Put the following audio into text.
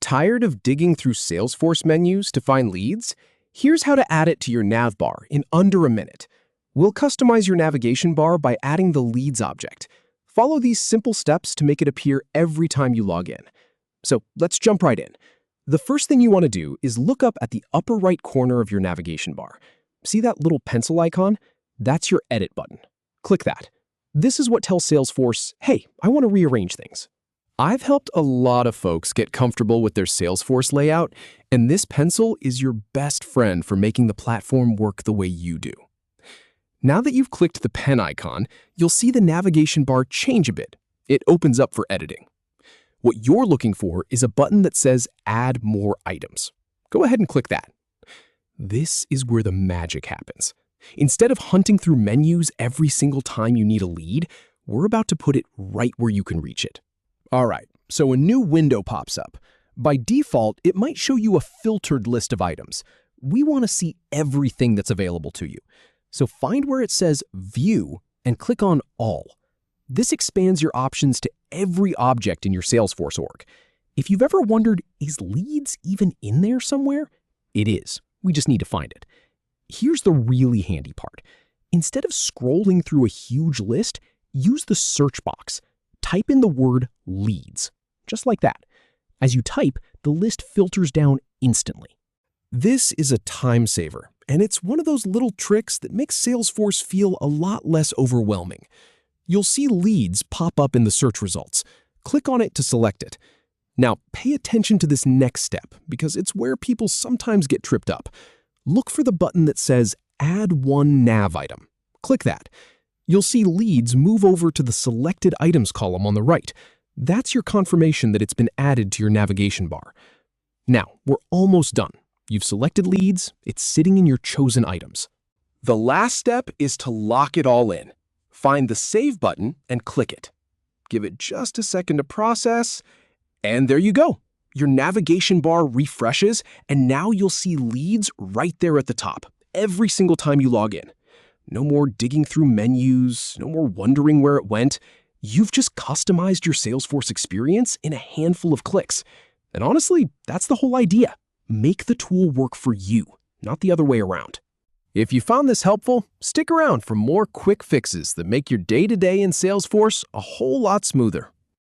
Tired of digging through Salesforce menus to find leads? Here's how to add it to your nav bar in under a minute. We'll customize your navigation bar by adding the Leads object. Follow these simple steps to make it appear every time you log in. So let's jump right in. The first thing you want to do is look up at the upper right corner of your navigation bar. See that little pencil icon? That's your Edit button. Click that. This is what tells Salesforce, hey, I want to rearrange things. I've helped a lot of folks get comfortable with their Salesforce layout, and this pencil is your best friend for making the platform work the way you do. Now that you've clicked the pen icon, you'll see the navigation bar change a bit. It opens up for editing. What you're looking for is a button that says Add More Items. Go ahead and click that. This is where the magic happens. Instead of hunting through menus every single time you need a lead, we're about to put it right where you can reach it. All right, so a new window pops up. By default, it might show you a filtered list of items. We want to see everything that's available to you. So find where it says View and click on All. This expands your options to every object in your Salesforce org. If you've ever wondered, is Leads even in there somewhere? It is. We just need to find it. Here's the really handy part. Instead of scrolling through a huge list, use the search box. Type in the word Leads, just like that. As you type, the list filters down instantly. This is a time saver, and it's one of those little tricks that makes Salesforce feel a lot less overwhelming. You'll see Leads pop up in the search results. Click on it to select it. Now, pay attention to this next step, because it's where people sometimes get tripped up. Look for the button that says Add One Nav Item. Click that. You'll see Leads move over to the Selected Items column on the right. That's your confirmation that it's been added to your navigation bar. Now, we're almost done. You've selected Leads, it's sitting in your chosen items. The last step is to lock it all in. Find the Save button and click it. Give it just a second to process, and there you go. Your navigation bar refreshes, and now you'll see Leads right there at the top, every single time you log in. No more digging through menus, no more wondering where it went. You've just customized your Salesforce experience in a handful of clicks. And honestly, that's the whole idea. Make the tool work for you, not the other way around. If you found this helpful, stick around for more quick fixes that make your day-to-day in Salesforce a whole lot smoother.